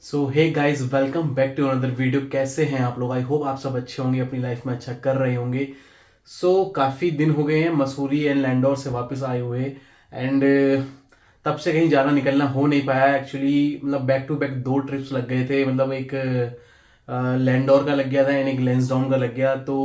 So hey guys, welcome back to another video. कैसे हैं आप लोग? आई होप आप सब अच्छे होंगे, अपनी लाइफ में अच्छा कर रहे होंगे। काफ़ी दिन हो गए हैं मसूरी एंड लैंडोर से वापस आए हुए। एंड तब से कहीं जाना निकलना हो नहीं पाया एक्चुअली। मतलब बैक टू बैक दो ट्रिप्स लग गए थे। मतलब एक लैंडोर का लग गया था एंड एक लेंसडाउन का लग गया। तो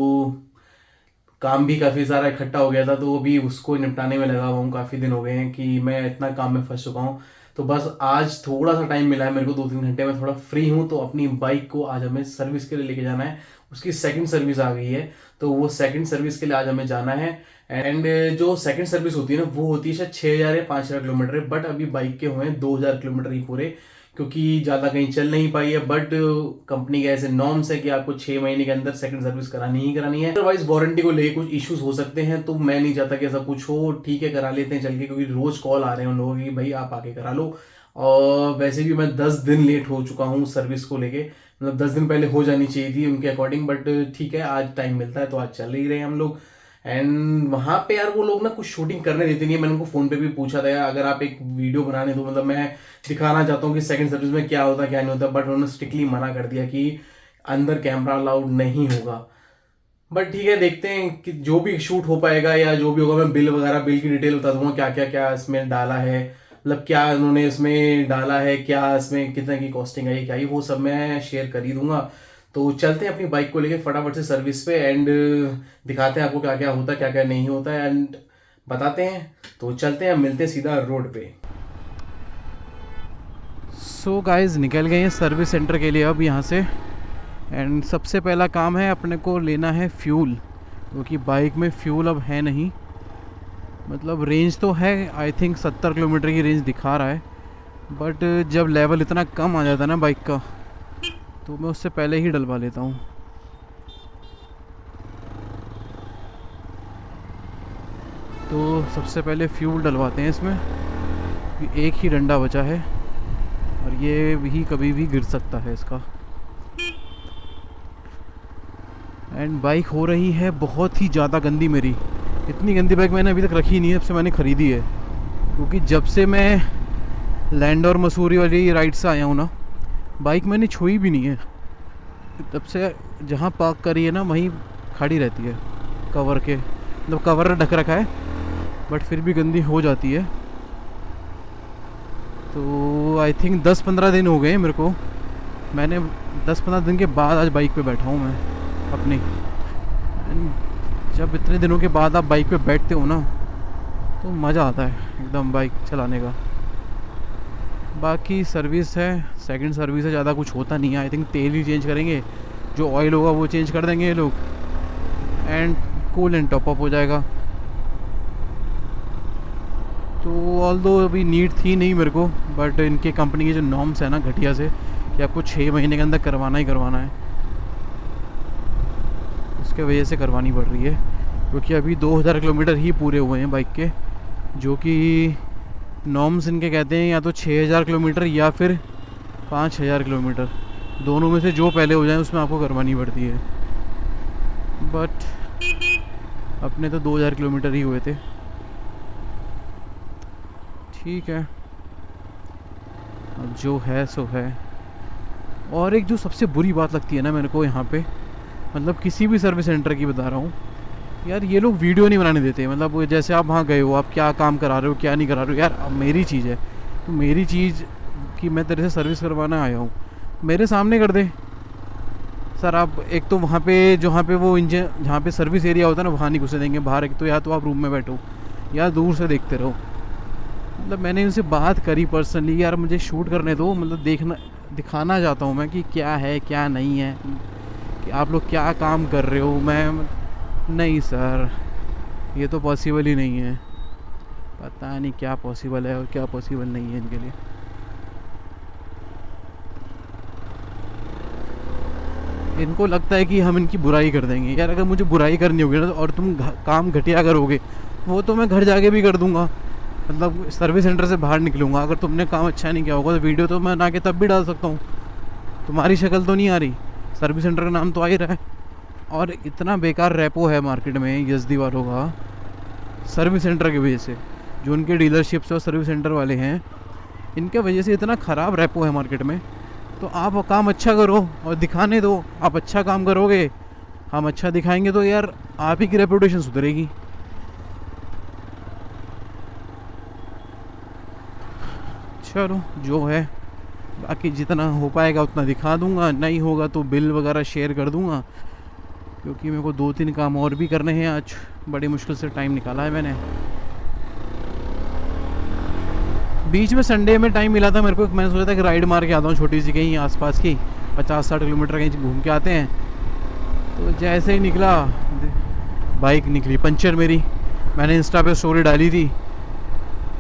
काम भी काफ़ी सारा इकट्ठा हो गया था, तो अभी उसको निपटाने में लगा हुआ हूँ। काफ़ी दिन हो गए हैं कि मैं इतना काम में फंस चुका हूँ। तो बस आज थोड़ा सा टाइम मिला है मेरे को, 2-3 घंटे में थोड़ा फ्री हूँ। तो अपनी बाइक को आज हमें सर्विस के लिए लेके जाना है। उसकी सेकंड सर्विस आ गई है, तो वो सेकंड सर्विस के लिए आज हमें जाना है। एंड जो सेकंड सर्विस होती है ना, वो होती है शायद 6,000 या 5,000 किलोमीटर। बट अभी बाइक के हुए हैं 2,000 किलोमीटर ही पूरे, क्योंकि ज़्यादा कहीं चल नहीं पाई है। बट कंपनी के ऐसे नॉर्म्स है कि आपको 6 महीने के अंदर सेकंड सर्विस करानी ही करानी है। अदरवाइज वारंटी को लेकर कुछ इश्यूज हो सकते हैं, तो मैं नहीं चाहता कि ऐसा कुछ हो। ठीक है, करा लेते हैं चल के, क्योंकि रोज कॉल आ रहे हैं उन लोगों की, भाई आप आके करा लो। और वैसे भी मैं 10 दिन लेट हो चुका हूँ सर्विस को लेके। मतलब 10 दिन पहले हो जानी चाहिए थी उनके अकॉर्डिंग। बट ठीक है, आज टाइम मिलता है तो आज चल ही रहे हैं हम लोग। एंड वहाँ पे यार वो लोग ना कुछ शूटिंग करने देते नहीं है। मैंने उनको फ़ोन पे भी पूछा था, यार अगर आप एक वीडियो बनाने दो, मतलब मैं दिखाना चाहता हूँ कि सेकंड सर्विस में क्या होता क्या नहीं होता। बट उन्होंने स्ट्रिक्टली मना कर दिया कि अंदर कैमरा अलाउड नहीं होगा। बट ठीक है, देखते हैं कि जो भी शूट हो पाएगा या जो भी होगा। मैं बिल की डिटेल बता दूंगा, क्या क्या क्या इसमें डाला है, मतलब क्या उन्होंने इसमें डाला है, क्या इसमें कितने की कॉस्टिंग आई क्या आई, वो सब मैं शेयर कर ही दूंगा। तो चलते हैं अपनी बाइक को लेके फटाफट से सर्विस पे। एंड दिखाते हैं आपको क्या क्या होता है क्या क्या नहीं होता है, एंड बताते हैं। तो चलते हैं, मिलते हैं सीधा रोड पे। सो गाइस, निकल गए हैं सर्विस सेंटर के लिए अब यहाँ से। एंड सबसे पहला काम है अपने को लेना है फ्यूल, क्योंकि बाइक में फ्यूल अब है नहीं। मतलब रेंज तो है, आई थिंक 70 किलोमीटर की रेंज दिखा रहा है। बट जब लेवल इतना कम आ जाता है ना बाइक का, तो मैं उससे पहले ही डलवा लेता हूँ। तो सबसे पहले फ्यूल डलवाते हैं इसमें। एक ही डंडा बचा है और ये भी कभी भी गिर सकता है इसका। एंड बाइक हो रही है बहुत ही ज़्यादा गंदी मेरी। इतनी गंदी बाइक मैंने अभी तक रखी नहीं है, जब से मैंने ख़रीदी है। क्योंकि जब से मैं लैंडोर मसूरी वाली राइड से आया हूँ ना, बाइक मैंने छुई भी नहीं है। तब से जहाँ पार्क करी है ना, वहीं खड़ी रहती है कवर के, मतलब कवर ढक रखा है, बट फिर भी गंदी हो जाती है। तो आई थिंक 10-15 दिन हो गए मेरे को। मैंने 10-15 दिन के बाद आज बाइक पे बैठा हूँ मैं अपनी। जब इतने दिनों के बाद आप बाइक पे बैठते हो ना, तो मज़ा आता है एकदम बाइक चलाने का। बाकी सर्विस है, सेकंड सर्विस है, ज़्यादा कुछ होता नहीं है। आई थिंक तेल ही चेंज करेंगे, जो ऑयल होगा वो चेंज कर देंगे ये लोग, एंड कूलेंट टॉप अप हो जाएगा। तो ऑल दो अभी नीड थी नहीं मेरे को, बट इनके कंपनी के जो नॉर्म्स है ना घटिया से, कि आपको 6 महीने के अंदर करवाना ही करवाना है, उसके वजह से करवानी पड़ रही है। क्योंकि अभी 2,000 किलोमीटर ही पूरे हुए हैं बाइक के, जो कि नॉर्म्स इनके कहते हैं या तो 6,000 किलोमीटर या फिर 5,000 किलोमीटर, दोनों में से जो पहले हो जाए उसमें आपको करवानी पड़ती है। बट अपने तो 2,000 किलोमीटर ही हुए थे। ठीक है, अब जो है सो है। और एक जो सबसे बुरी बात लगती है ना मेरे को यहाँ पे, मतलब किसी भी सर्विस सेंटर की बता रहा हूँ यार, ये लोग वीडियो नहीं बनाने देते। मतलब वो जैसे आप वहाँ गए हो, आप क्या काम करा रहे हो क्या नहीं करा रहे हो। यार अब मेरी चीज़ है, तो मेरी चीज़ कि मैं तेरे से सर्विस करवाना आया हूँ, मेरे सामने कर दे। सर आप एक तो वहाँ पे जहाँ पे वो इंजन, जहाँ पे सर्विस एरिया होता है ना, वहाँ नहीं घुसे देंगे बाहर। एक तो या तो आप रूम में बैठो या दूर से देखते रहो। मतलब मैंने उनसे बात करी पर्सनली, यार मुझे शूट करने दो, मतलब देखना दिखाना चाहता हूँ मैं कि क्या है क्या नहीं है, कि आप लोग क्या काम कर रहे हो। मैं नहीं सर, ये तो पॉसिबल ही नहीं है। पता नहीं क्या पॉसिबल है और क्या पॉसिबल नहीं है इनके लिए। इनको लगता है कि हम इनकी बुराई कर देंगे। यार अगर मुझे बुराई करनी होगी ना, और तुम काम घटिया करोगे, वो तो मैं घर जाके भी कर दूंगा। मतलब सर्विस सेंटर से बाहर निकलूँगा, अगर तुमने काम अच्छा नहीं किया होगा तो वीडियो तो मैं बना के तब भी डाल सकता हूँ। तुम्हारी शक्ल तो नहीं आ रही, सर्विस सेंटर का नाम तो आ ही रहा है। और इतना बेकार रेपो है मार्केट में यजदी वालों का, सर्विस सेंटर की वजह से। जो उनके डीलरशिप्स और सर्विस सेंटर वाले हैं, इनके वजह से इतना ख़राब रेपो है मार्केट में तो आप काम अच्छा करो और दिखाने दो। आप अच्छा काम करोगे, हम अच्छा दिखाएंगे तो यार आप ही की रेपुटेशन सुधरेगी। चलो जो है, बाकी जितना हो पाएगा उतना दिखा दूंगा, नहीं होगा तो बिल वगैरह शेयर कर दूंगा, क्योंकि मेरे को 2-3 काम और भी करने हैं आज। बड़ी मुश्किल से टाइम निकाला है मैंने। बीच में संडे में टाइम मिला था मेरे को, मैंने सोचा था कि राइड मार के आता हूँ छोटी सी कहीं आसपास की, 50-60 किलोमीटर कहीं घूम के आते हैं। तो जैसे ही निकला बाइक निकली पंचर मेरी। मैंने इंस्टा पे स्टोरी डाली थी,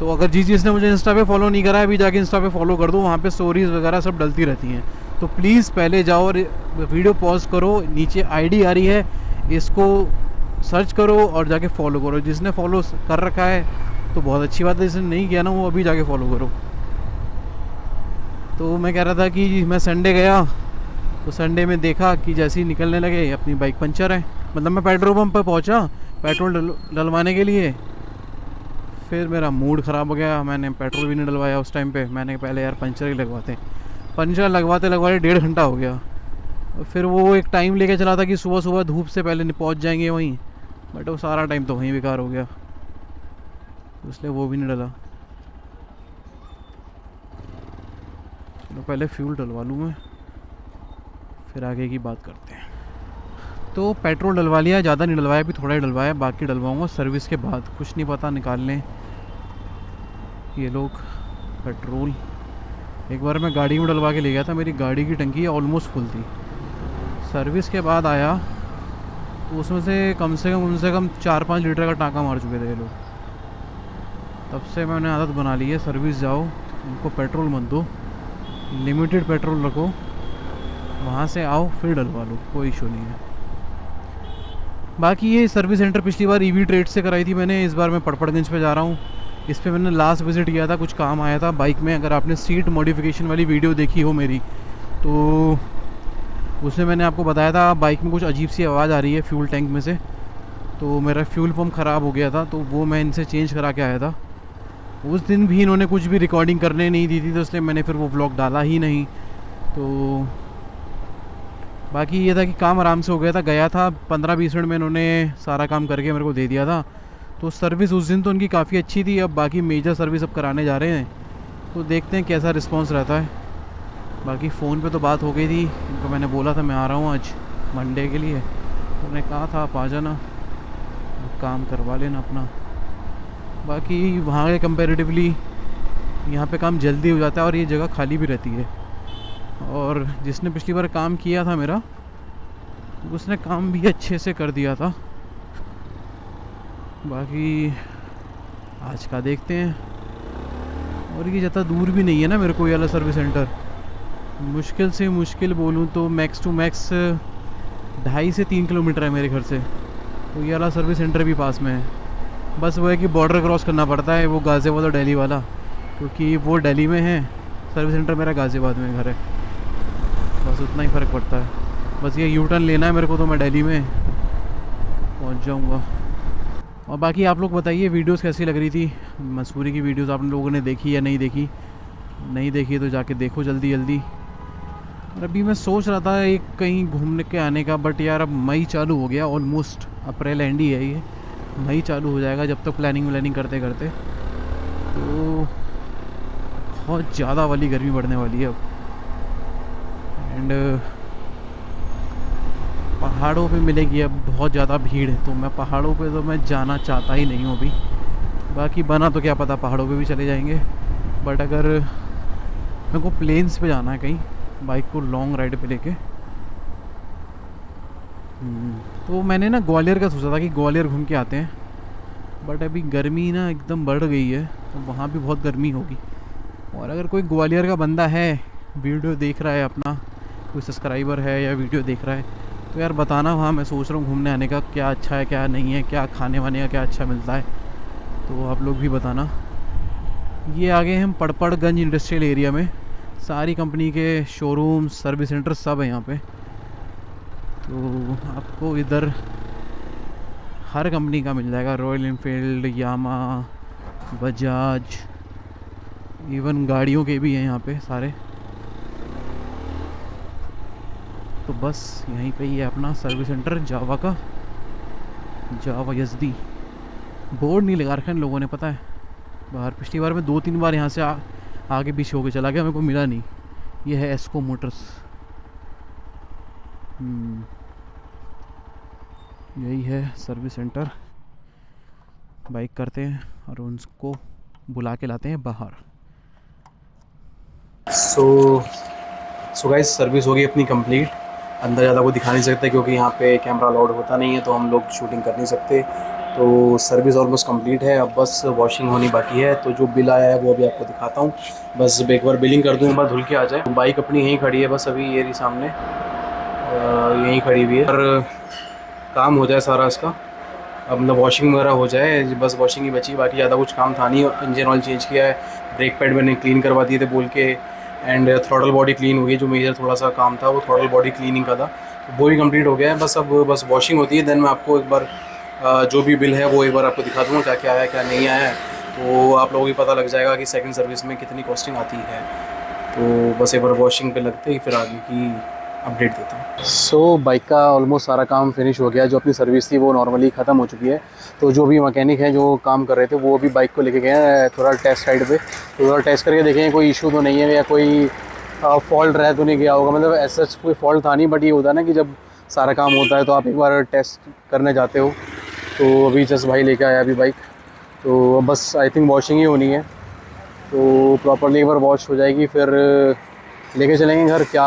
तो अगर जिसने मुझे इंस्टा पे फॉलो नहीं करा है अभी जाके इंस्टा पे फॉलो कर दो, वहाँ पे स्टोरीज़ वगैरह सब डलती रहती हैं। तो प्लीज़ पहले जाओ और वीडियो पॉज करो, नीचे आईडी आ रही है, इसको सर्च करो और जाके फॉलो करो। जिसने फॉलो कर रखा है तो बहुत अच्छी बात है, जिसने नहीं किया ना वो अभी जाके फॉलो करो। तो मैं कह रहा था कि मैं संडे गया तो संडे में देखा कि जैसे ही निकलने लगे अपनी बाइक पंचर है। मतलब मैं पेट्रोल पंप पर पहुंचा पेट्रोल डलवाने के लिए, फिर मेरा मूड ख़राब हो गया, मैंने पेट्रोल भी नहीं डलवाया उस टाइम पे। मैंने पहले यार पंचर ही लगवाते, पंचर लगवाते 1.5 घंटा हो गया। और फिर वो एक टाइम लेके चला था कि सुबह सुबह धूप से पहले पहुंच जाएंगे वहीं, बट वो सारा टाइम तो वहीं बेकार हो गया, इसलिए वो भी नहीं डला। चलो पहले फ्यूल डलवा लूँ मैं, फिर आगे की बात करते हैं। तो पेट्रोल डलवा लिया, ज़्यादा नहीं डलवाया, अभी थोड़ा ही डलवाया, बाकी डलवाऊँगा सर्विस के बाद। कुछ नहीं पता निकाल लें ये लोग पेट्रोल। एक बार मैं गाड़ी में डलवा के ले गया था, मेरी गाड़ी की टंकी ऑलमोस्ट फुल थी। सर्विस के बाद आया तो उसमें से कम 4-5 लीटर का टाँका मार चुके थे ये लोग। तब से मैंने आदत बना ली है, सर्विस जाओ उनको पेट्रोल मत दो, लिमिटेड पेट्रोल रखो, वहाँ से आओ फिर डलवा लो, कोई इशू नहीं है। बाकी ये सर्विस सेंटर पिछली बार ईवी ट्रेड से कराई थी मैंने, इस बार मैं पड़पड़गंज पे जा रहा हूँ। इस पे मैंने लास्ट विज़िट किया था, कुछ काम आया था बाइक में। अगर आपने सीट मॉडिफिकेशन वाली वीडियो देखी हो मेरी, तो उसमें मैंने आपको बताया था बाइक में कुछ अजीब सी आवाज़ आ रही है फ्यूल टैंक में से, तो मेरा फ्यूल पम्प ख़राब हो गया था, तो वो मैं इनसे चेंज करा के आया था। उस दिन भी इन्होंने कुछ भी रिकॉर्डिंग करने नहीं दी थी, तो इसलिए मैंने फिर वो व्लॉग डाला ही नहीं। तो बाकी ये था कि काम आराम से हो गया था, गया था 15-20 मिनट में इन्होंने सारा काम करके मेरे को दे दिया था। तो सर्विस उस दिन तो उनकी काफ़ी अच्छी थी। अब बाकी मेजर सर्विस अब कराने जा रहे हैं, तो देखते हैं कैसा रिस्पांस रहता है। बाकी फ़ोन पे तो बात हो गई थी, इनको मैंने बोला था मैं आ रहा हूँ आज मंडे के लिए, तो उन्होंने कहा था आप आ जाना, काम करवा लेना अपना। बाकी वहाँ के कंपेरेटिवली यहाँ पे काम जल्दी हो जाता है और ये जगह खाली भी रहती है। और जिसने पिछली बार काम किया था मेरा, उसने काम भी अच्छे से कर दिया था। बाकी आज का देखते हैं। और ये ज़्यादा दूर भी नहीं है ना मेरे को ये वाला सर्विस सेंटर, मुश्किल से मुश्किल बोलूँ तो मैक्स टू मैक्स 2.5 से 3 किलोमीटर है मेरे घर से। तो ये वाला सर्विस सेंटर भी पास में है, बस वो है कि बॉर्डर क्रॉस करना पड़ता है, वो गाज़ियाबाद और दिल्ली वाला, क्योंकि वो दिल्ली में है सर्विस सेंटर, मेरा गाज़ियाबाद में घर है। बस उतना ही फ़र्क पड़ता है, बस ये यू टर्न लेना है मेरे को, तो मैं दिल्ली में पहुंच जाऊंगा। और बाकी आप लोग बताइए वीडियोस कैसी लग रही थी, मसूरी की वीडियोस आप लोगों ने देखी या नहीं देखी? नहीं देखी तो जाके देखो जल्दी जल्दी। और अभी मैं सोच रहा था एक कहीं घूमने के आने का, बट यार अब मई चालू हो गया, ऑलमोस्ट अप्रैल एंड ही है, ये मई चालू हो जाएगा जब तक प्लानिंग करते करते। तो बहुत ज़्यादा वाली गर्मी बढ़ने वाली है अब। एंड पहाड़ों पे मिलेगी अब बहुत ज़्यादा भीड़, तो मैं पहाड़ों पे तो मैं जाना चाहता ही नहीं हूँ अभी। बाकी बना तो क्या पता पहाड़ों पे भी चले जाएंगे, बट अगर मेरे को प्लेन्स पे जाना है कहीं बाइक को लॉन्ग राइड पे लेके, तो मैंने ना ग्वालियर का सोचा था कि ग्वालियर घूम के आते हैं, बट अभी गर्मी ना एकदम बढ़ गई है, तो वहाँ भी बहुत गर्मी होगी। और अगर कोई ग्वालियर का बंदा है, वीडियो देख रहा है अपना, कोई सब्सक्राइबर है या वीडियो देख रहा है, तो यार बताना वहाँ मैं सोच रहा हूँ घूमने आने का, क्या अच्छा है क्या नहीं है, क्या खाने वाने का क्या अच्छा मिलता है, तो आप लोग भी बताना। ये आगे हम पड़पड़गंज इंडस्ट्रियल एरिया में, सारी कंपनी के शोरूम सर्विस सेंटर सब है यहाँ पे। तो आपको इधर हर कंपनी का मिल जाएगा, रॉयल एनफील्ड, यामा, बजाज, इवन गाड़ियों के भी हैं यहाँ पे सारे। तो बस यहीं पे ही है अपना सर्विस सेंटर जावा का, जावा यजदी। बोर्ड नहीं लगा रखा इन लोगों ने, पता है बाहर। पिछली बार मैं 2-3 बार यहाँ से आगे पीछे होके चला गया, मेरे को मिला नहीं। ये है एस्को मोटर्स। यही है सर्विस सेंटर। बाइक करते हैं और उनको बुला के लाते हैं बाहर। सो गाइस, सर्विस होगी अपनी कंप्लीट। अंदर ज़्यादा को दिखा नहीं सकते क्योंकि यहाँ पे कैमरा अलाउड होता नहीं है, तो हम लोग शूटिंग कर नहीं सकते। तो सर्विस ऑलमोस्ट कंप्लीट है, अब बस वॉशिंग होनी बाकी है। तो जो बिल आया है वो अभी आपको दिखाता हूँ। बस एक बार बिलिंग कर दूँ, एक बार धुल के आ जाए। बाइक अपनी यहीं खड़ी है बस अभी, ये रही सामने यहीं खड़ी हुई है। और काम हो जाए सारा इसका, अब मतलब वॉशिंग वगैरह हो जाए, बस वॉशिंग ही बची, बाकी ज़्यादा कुछ काम था नहीं। इंजन ऑयल चेंज किया है, ब्रेक पैड मैंने क्लीन करवा दिए थे बोल के, एंड थ्रॉटल बॉडी क्लीन हुई है। जो मेजर थोड़ा सा काम था वो थ्रॉटल बॉडी क्लीनिंग का था, तो वो भी कंप्लीट हो गया है। बस अब बस वॉशिंग होती है, देन मैं आपको एक बार जो भी बिल है वो एक बार आपको दिखा दूँगा, क्या क्या आया क्या नहीं आया है। तो आप लोगों को पता लग जाएगा कि सेकंड सर्विस में कितनी कॉस्टिंग आती है। तो बस एक बार वॉशिंग पे लगते ही फिर आगे की अपडेट देता हूँ। सो बाइक का ऑलमोस्ट सारा काम फिनिश हो गया। जो अपनी सर्विस थी वो नॉर्मली ख़त्म हो चुकी है। तो जो भी मैकेनिक हैं जो काम कर रहे थे वो भी बाइक को लेके गए हैं थोड़ा टेस्ट साइड पे, तो थोड़ा टेस्ट करके देखें कोई इशू तो नहीं है या कोई फॉल्ट रह तो नहीं गया होगा। मतलब ऐसा कोई फॉल्ट था नहीं, बट ये होता है ना कि जब सारा काम होता है तो आप एक बार टेस्ट करने जाते हो। तो अभी जस्ट भाई लेके आया अभी बाइक, तो बस आई थिंक वॉशिंग ही होनी है। तो प्रॉपरली एक बार वॉश हो जाएगी फिर लेके चलेंगे घर। क्या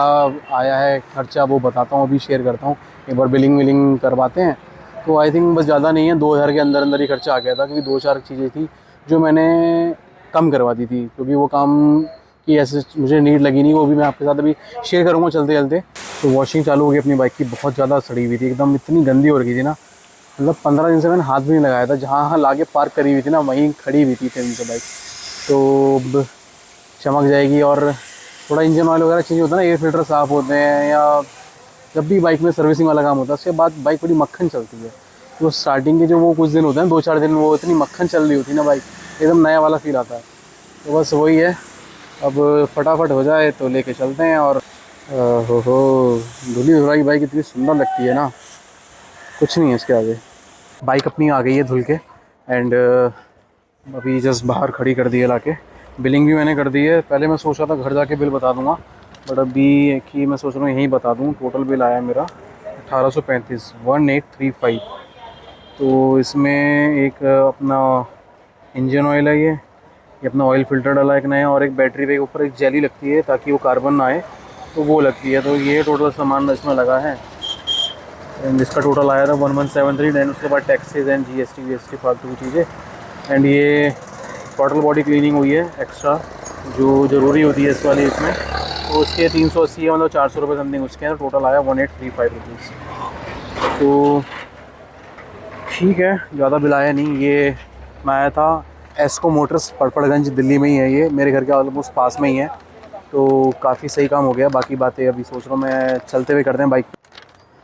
आया है खर्चा वो बताता हूँ, अभी शेयर करता हूँ। एक बार बिलिंग विलिंग करवाते हैं। तो आई थिंक बस ज़्यादा नहीं है, 2000 के अंदर अंदर ही खर्चा आ गया था, क्योंकि 2-4 चीज़ें थी जो मैंने कम करवा दी थी, क्योंकि वो काम की ऐसे मुझे नीड लगी नहीं। वो भी मैं आपके साथ अभी शेयर करूँगा चलते चलते। तो वॉशिंग चालू हो गई अपनी बाइक की, बहुत ज़्यादा सड़ी हुई थी एकदम, इतनी गंदी हो रखी थी ना। मतलब 15 दिन से मैंने हाथ भी नहीं लगाया था। जहाँ लाके पार्क करी हुई थी ना वहीं खड़ी हुई थी 3 दिन से बाइक। तो अब चमक जाएगी। और थोड़ा इंजन ऑयल वगैरह चेंज होता है ना, एयर फिल्टर साफ़ होते हैं, या जब भी बाइक में सर्विसिंग वाला काम होता है उसके बाद बाइक बड़ी मक्खन चलती है। तो स्टार्टिंग के जो वो कुछ दिन होते हैं 2-4 दिन, वो इतनी मक्खन चल रही होती है ना बाइक, एकदम नया वाला फील आता है। तो बस वही है, अब फटाफट हो जाए तो लेके चलते हैं। और हो धुली धुलाई बाइक इतनी सुंदर लगती है ना, कुछ नहीं है इसके आगे। बाइक अपनी आ गई है धुल के, एंड अभी जस्ट बाहर खड़ी कर दी है लाके। बिलिंग भी मैंने कर दी है। पहले मैं सोच रहा था घर जाके बिल बता दूंगा, बट अभी कि मैं सोच रहा हूँ यहीं बता दूँ। टोटल बिल आया मेरा 1835 तो इसमें एक अपना इंजन ऑयल है, ये अपना ऑयल फ़िल्टर डाला एक नया, और एक बैटरी के ऊपर एक जेली लगती है ताकि वो कार्बन ना आए, तो वो लगती है। तो ये टोटल सामान इसमें लगा है, एंड इसका टोटल आया था 1173। एंड उसके बाद टैक्सेज एंड GST फालतू की चीज़ें। एंड ये टोटल बॉडी क्लीनिंग हुई है एक्स्ट्रा, जो ज़रूरी होती है इस वाली इसमें, तो उसके 380 है, मतलब 400 रुपये समथिंग उसके हैं। टोटल आया 1835 रुपीज़। तो ठीक है, ज़्यादा बिल आया नहीं। ये मैं आया था एस्को मोटर्स, पड़पड़गंज दिल्ली में ही है, ये मेरे घर के ऑलमोस्ट पास में ही है। तो काफ़ी सही काम हो गया। बाकी बातें अभी सोच रहा हूँ मैं चलते हुए करते हैं बाइक।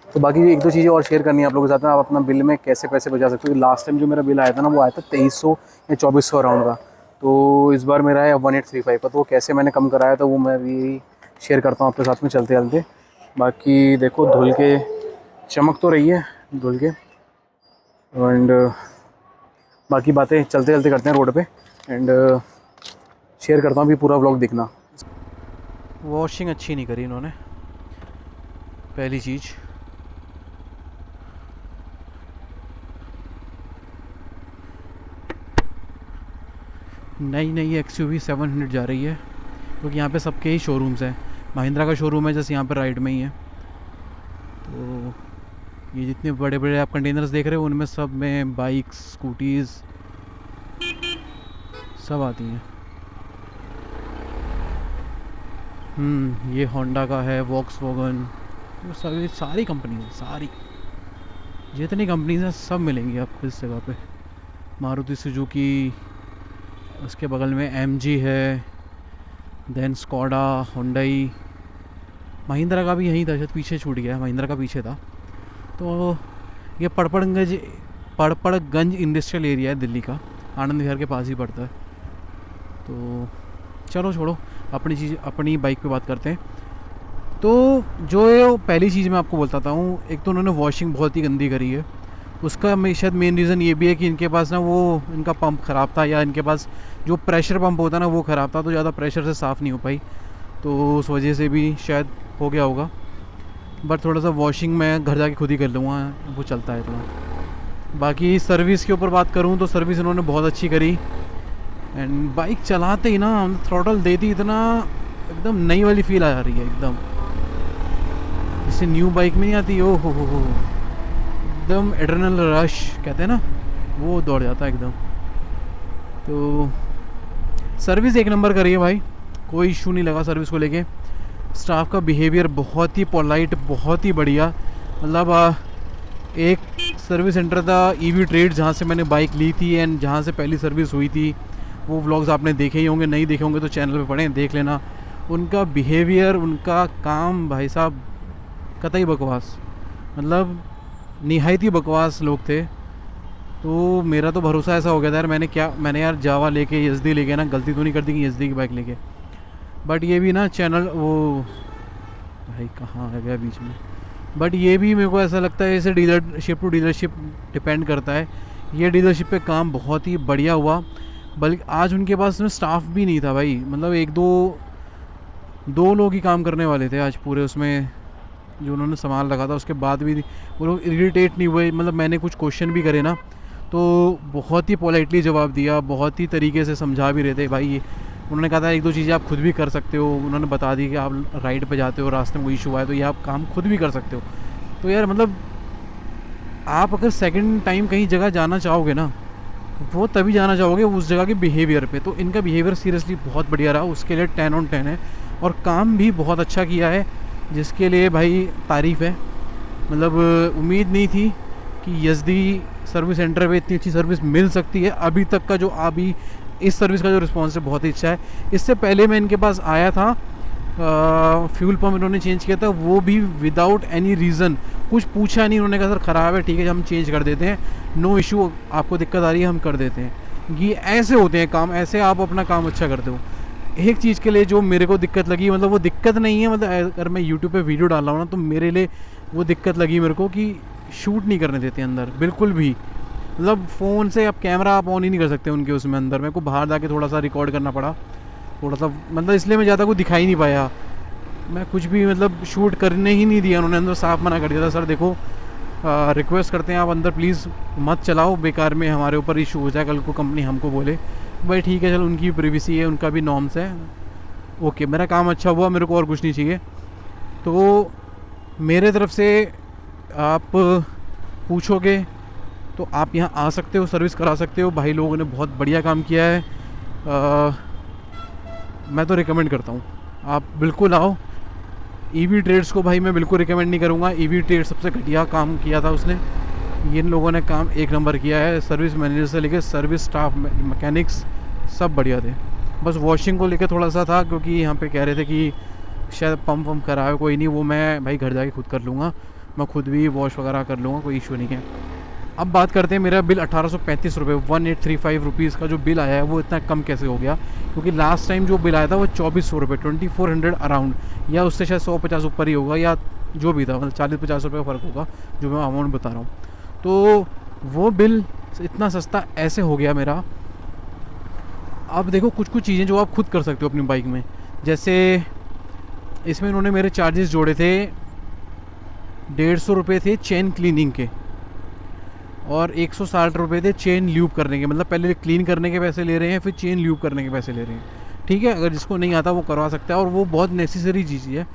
तो बाकी 1-2 चीज़ें और शेयर करनी है आप लोगों के साथ में। आप अपना बिल में कैसे पैसे बचा सकते हो। लास्ट टाइम जो मेरा बिल आया था ना वो आया था 2300 या 2400 अराउंड का, तो इस बार मेरा है 1835 का। तो वो कैसे मैंने कम कराया था वो मैं भी शेयर करता हूँ आपके साथ में चलते चलते। बाकी देखो धुल के चमक तो रही है धुल के, एंड बाकी बातें चलते चलते करते हैं रोड पे, एंड शेयर करता हूँ अभी पूरा व्लॉग देखना। वॉशिंग अच्छी नहीं करी इन्होंने, पहली चीज़। नई XUV 700 जा रही है, क्योंकि यहाँ पे सबके ही शोरूम्स हैं। महिंद्रा का शोरूम है जैसे यहाँ पर राइट में ही है। तो ये जितने बड़े बड़े आप कंटेनर्स देख रहे हो उनमें सब में बाइक्स, स्कूटीज़ सब आती हैं। ये होंडा का है, वॉक्सवैगन, वो सारी कंपनी है, सारी जितनी कंपनीज हैं सब मिलेंगी आपको इस जगह पे। मारुति सुजुकी, उसके बगल में MG है, देन स्कोडा, होंडई। महिंद्रा का भी यहीं था, शायद पीछे छूट गया, महिंद्रा का पीछे था। तो ये पड़पड़गंज इंडस्ट्रियल एरिया है दिल्ली का, आनंद विहार के पास ही पड़ता है। तो चलो छोड़ो, अपनी बाइक पे बात करते हैं। तो जो है वो पहली चीज़ मैं आपको बताता हूँ, एक तो उन्होंने वॉशिंग बहुत ही गंदी करी है। उसका शायद मेन रीज़न ये भी है कि इनके पास ना वो इनका पंप ख़राब था, या इनके पास जो प्रेशर पंप होता है ना वो ख़राब था, तो ज़्यादा प्रेशर से साफ़ नहीं हो पाई, तो उस वजह से भी शायद हो गया होगा। बट थोड़ा सा वॉशिंग मैं घर जाके खुद ही कर लूँगा, वो चलता है थोड़ा। बाकी सर्विस के ऊपर बात करूँ तो सर्विस इन्होंने बहुत अच्छी करी। एंड बाइक चलाते ही ना थ्रॉटल दे दी, इतना एकदम नई वाली फील आ रही है एकदम, जैसे न्यू बाइक में नहीं आती। ओ हो एकदम एड्रेनल रश कहते हैं ना, वो दौड़ जाता है एकदम। तो सर्विस एक नंबर करी है भाई, कोई इशू नहीं लगा सर्विस को लेके। स्टाफ का बिहेवियर बहुत ही पोलाइट, बहुत ही बढ़िया। मतलब एक सर्विस सेंटर था ईवी ट्रेड, जहाँ से मैंने बाइक ली थी एंड जहाँ से पहली सर्विस हुई थी, वो व्लॉग्स आपने देखे ही होंगे, नहीं देखे होंगे तो चैनल पे पढ़ें, देख लेना। उनका बिहेवियर, उनका काम भाई साहब कतई बकवास, मतलब निहायत ही बकवास लोग थे। तो मेरा तो भरोसा ऐसा हो गया था यार, मैंने यार जावा लेके यज़दी लेके ना गलती तो नहीं कर दी कि यज़दी की बाइक लेके। बट ये भी ना चैनल वो भाई कहाँ आ गया बीच में, बट ये भी मेरे को ऐसा लगता है इसे डीलरशिप टू डीलरशिप डिपेंड करता है। ये डीलरशिप पे काम बहुत ही बढ़िया हुआ, बल्कि आज उनके पास में स्टाफ भी नहीं था भाई, मतलब एक दो लोग ही काम करने वाले थे आज पूरे उसमें जो उन्होंने सामान रखा था। उसके बाद भी वो लोग इरिटेट नहीं हुए, मतलब मैंने कुछ क्वेश्चन भी करे ना तो बहुत ही पोलाइटली जवाब दिया, बहुत ही तरीके से समझा भी रहे थे भाई। उन्होंने कहा था एक दो चीज़ें आप खुद भी कर सकते हो, उन्होंने बता दी कि आप राइड पे जाते हो, रास्ते में कोई इशू आए तो ये आप काम खुद भी कर सकते हो। तो यार मतलब आप अगर सेकंड टाइम कहीं जगह जाना चाहोगे ना, वो तभी जाना चाहोगे उस जगह के बिहेवियर पे। तो इनका बिहेवियर सीरियसली बहुत बढ़िया रहा, उसके लिए 10 on 10 है। और काम भी बहुत अच्छा किया है, जिसके लिए भाई तारीफ़ है। मतलब उम्मीद नहीं थी कि यज़दी सर्विस सेंटर पे इतनी अच्छी सर्विस मिल सकती है। अभी तक का जो अभी इस सर्विस का जो रिस्पॉन्स है बहुत ही अच्छा है। इससे पहले मैं इनके पास आया था, फ्यूल पम्प इन्होंने चेंज किया था, वो भी विदाउट एनी रीज़न, कुछ पूछा नहीं। उन्होंने कहा सर ख़राब है, ठीक है हम चेंज कर देते हैं, नो इशू, आपको दिक्कत आ रही है हम कर देते हैं। ये ऐसे होते हैं काम, ऐसे आप अपना काम अच्छा करते हो। एक चीज़ के लिए जो मेरे को दिक्कत लगी, मतलब वो दिक्कत नहीं है, मतलब अगर मैं यूट्यूब पे वीडियो डाल रहा हूँ ना तो मेरे लिए वो दिक्कत लगी मेरे को कि शूट नहीं करने देते अंदर बिल्कुल भी। मतलब फ़ोन से आप कैमरा आप ऑन ही नहीं कर सकते उनके उसमें अंदर। मेरे को बाहर जाके थोड़ा सा रिकॉर्ड करना पड़ा, थोड़ा सा, मतलब इसलिए मैं ज़्यादा कुछ दिखाई नहीं पाया। मैं कुछ भी मतलब शूट करने ही नहीं दिया, उन्होंने अंदर साफ मना कर दिया था, सर देखो रिक्वेस्ट करते हैं आप अंदर प्लीज़ मत चलाओ, बेकार में हमारे ऊपर इशू हो जाए, कल को कंपनी हमको बोले। भाई ठीक है चलो, उनकी प्रिवेसी है, उनका भी नॉर्म्स है, ओके मेरा काम अच्छा हुआ, मेरे को और कुछ नहीं चाहिए। तो मेरे तरफ से आप पूछोगे तो आप यहाँ आ सकते हो, सर्विस करा सकते हो। भाई लोगों ने बहुत बढ़िया काम किया है, मैं तो रिकमेंड करता हूँ आप बिल्कुल आओ। ईवी ट्रेड्स को भाई मैं बिल्कुल रिकमेंड नहीं करूँगा, ईवी ट्रेड सबसे घटिया काम किया था उसने। इन लोगों ने काम एक नंबर किया है, सर्विस मैनेजर से लेकर सर्विस स्टाफ, मैकेनिक्स सब बढ़िया थे। बस वॉशिंग को लेकर थोड़ा सा था, क्योंकि यहाँ पे कह रहे थे कि शायद पंप वम्प खराब है, कोई नहीं, वो मैं भाई घर जाके खुद कर लूँगा, मैं खुद भी वॉश वगैरह कर लूँगा, कोई इशू नहीं है। अब बात करते हैं, मेरा बिल 1835 रुपये 1835 रुपीज़ का जो बिल आया है वो इतना कम कैसे हो गया, क्योंकि लास्ट टाइम जो बिल आया था वो 2400 रुपये 2400 अराउंड, या उससे शायद 150 ऊपर ही होगा, या जो भी था, मतलब 40-50 रुपये का फ़र्क होगा जो मैं अमाउंट बता रहा हूँ। तो वो बिल इतना सस्ता ऐसे हो गया मेरा। अब देखो कुछ कुछ चीज़ें जो आप खुद कर सकते हो अपनी बाइक में, जैसे इसमें इन्होंने मेरे चार्जेस जोड़े थे 150 रुपये थे चेन क्लीनिंग के, और 160 रुपये थे चेन ल्यूब करने के। मतलब पहले क्लीन करने के पैसे ले रहे हैं, फिर चेन ल्यूब करने के पैसे ले रहे हैं। ठीक है, अगर जिसको नहीं आता वो करवा सकता है, और वो बहुत नेसेसरी चीज़ है,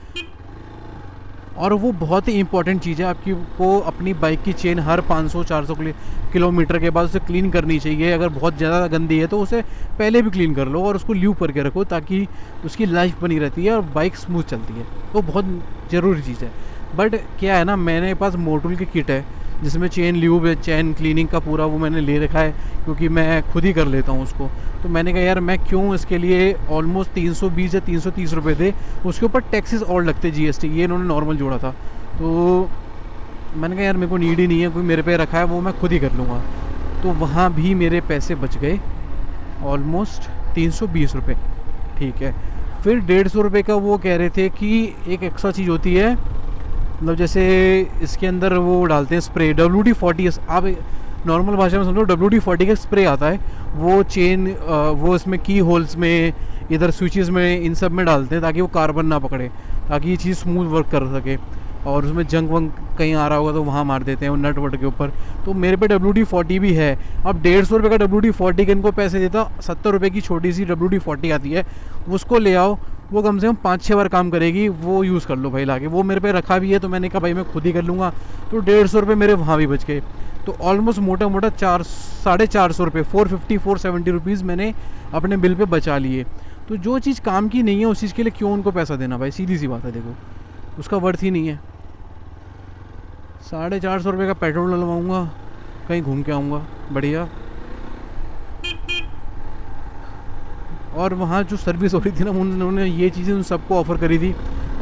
और वो बहुत ही इंपॉर्टेंट चीज़ है। आपकी को अपनी बाइक की चेन हर 500-400 किलोमीटर के बाद उसे क्लीन करनी चाहिए। अगर बहुत ज़्यादा गंदी है तो उसे पहले भी क्लीन कर लो और उसको ल्यूब करके रखो, ताकि उसकी लाइफ बनी रहती है और बाइक स्मूथ चलती है। वो बहुत ज़रूरी चीज़ है। बट क्या है ना, मेरे पास मोटूल की किट है जिसमें चेन ल्यूब, चेन क्लीनिंग का पूरा वो मैंने ले रखा है, क्योंकि मैं खुद ही कर लेता हूँ उसको। तो मैंने कहा यार मैं क्यों इसके लिए ऑलमोस्ट 320 या 330 रुपये थे, उसके ऊपर टैक्सेस और लगते GST, ये इन्होंने नॉर्मल जोड़ा था। तो मैंने कहा यार मेरे को नीड ही नहीं है, कोई मेरे पे रखा है वो मैं खुद ही कर लूँगा। तो वहाँ भी मेरे पैसे बच गए ऑलमोस्ट 320 रुपये। ठीक है, फिर 150 का वो कह रहे थे कि एक एक्स्ट्रा चीज़ होती है, मतलब जैसे इसके अंदर वो डालते हैं स्प्रे WD-40, आप नॉर्मल भाषा में समझो WD-40 का स्प्रे आता है, वो चेन वो इसमें की होल्स में, इधर स्विचेस में, इन सब में डालते हैं ताकि वो कार्बन ना पकड़े, ताकि ये चीज़ स्मूथ वर्क कर सके। और उसमें जंग वंग कहीं आ रहा होगा तो वहाँ मार देते हैं वो नट वट के ऊपर। तो मेरे पे WD-40 भी है। अब 150 का WD-40 के इनको पैसे देता, 70 रुपये की छोटी सी WD-40 आती है, उसको ले आओ, वो कम से कम 5-6 बार काम करेगी, वो यूज़ कर लो भाई लाके। वो मेरे पे रखा भी है तो मैंने कहा भाई मैं खुद ही कर लूँगा, तो 150 रुपये मेरे वहाँ भी बच गए। तो ऑलमोस्ट मोटा मोटा 450 रुपये, 450-470 रुपीज़ मैंने अपने बिल पे बचा लिए। तो जो चीज़ काम की नहीं है उस चीज़ के लिए क्यों उनको पैसा देना भाई, सीधी सी बात है। देखो उसका वर्थ ही नहीं है। 450 रुपये का पेट्रोल डलवाऊँगा, कहीं घूम के आऊँगा बढ़िया। और वहाँ जो सर्विस हो रही थी ना, उन्होंने ये चीज़ें उन सबको ऑफ़र करी थी।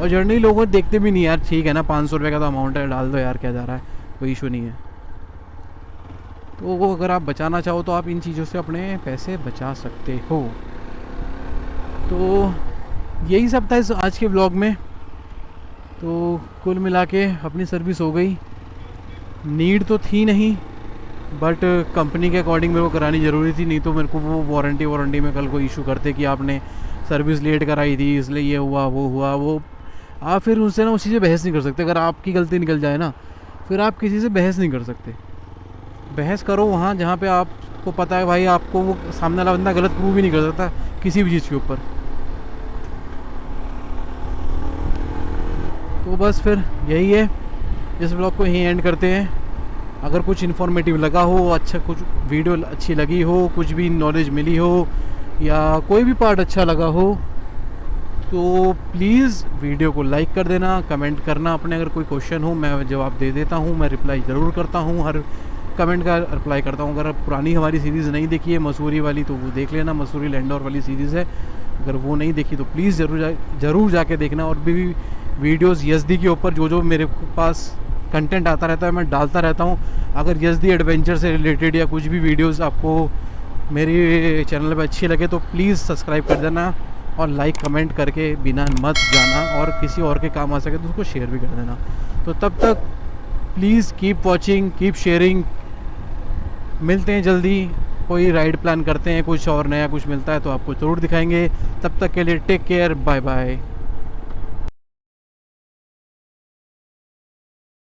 और जनरली लोगों देखते भी नहीं यार, ठीक है ना 500 रुपये का तो अमाउंट है, डाल दो यार, क्या जा रहा है, कोई इशू नहीं है। तो वो अगर आप बचाना चाहो तो आप इन चीज़ों से अपने पैसे बचा सकते हो। तो यही सब था इस आज के व्लॉग में। तो कुल मिला के अपनी सर्विस हो गई, नीड तो थी नहीं, बट कंपनी के अकॉर्डिंग मेरे को करानी ज़रूरी थी, नहीं तो मेरे को वो वारंटी में कल को इशू करते कि आपने सर्विस लेट कराई थी इसलिए ये हुआ वो हुआ। वो आप फिर उनसे ना उस चीज़ से बहस नहीं कर सकते। अगर आपकी गलती निकल जाए ना, फिर आप किसी से बहस नहीं कर सकते। बहस करो वहाँ जहाँ पे आपको पता है भाई आपको वो सामने वाला बंदा गलत प्रूव ही नहीं कर सकता किसी भी चीज़ के ऊपर। तो बस फिर यही है, इस ब्लॉग को यहीं एंड करते हैं। अगर कुछ इन्फॉर्मेटिव लगा हो, अच्छा कुछ वीडियो अच्छी लगी हो, कुछ भी नॉलेज मिली हो, या कोई भी पार्ट अच्छा लगा हो, तो प्लीज़ वीडियो को लाइक कर देना, कमेंट करना अपने। अगर कोई क्वेश्चन हो मैं जवाब दे देता हूँ, मैं रिप्लाई ज़रूर करता हूँ, हर कमेंट का रिप्लाई करता हूँ। अगर पुरानी हमारी सीरीज़ नहीं देखी है मसूरी वाली तो वो देख लेना, मसूरी लैंडोर वाली सीरीज़ है। अगर वो नहीं देखी तो प्लीज़ ज़रूर जाके देखना। और भी वीडियोज़ यज़दी के ऊपर जो मेरे पास कंटेंट आता रहता है मैं डालता रहता हूँ। अगर यज़दी एडवेंचर से रिलेटेड या कुछ भी वीडियोस आपको मेरे चैनल पे अच्छी लगे तो प्लीज़ सब्सक्राइब कर देना, और लाइक कमेंट करके बिना मत जाना, और किसी और के काम आ सके तो उसको शेयर भी कर देना। तो तब तक please keep watching, keep sharing. मिलते हैं जल्दी, कोई राइड प्लान करते हैं, कुछ और नया कुछ मिलता है तो आपको ज़रूर दिखाएंगे। तब तक के लिए टेक केयर, बाय बाय।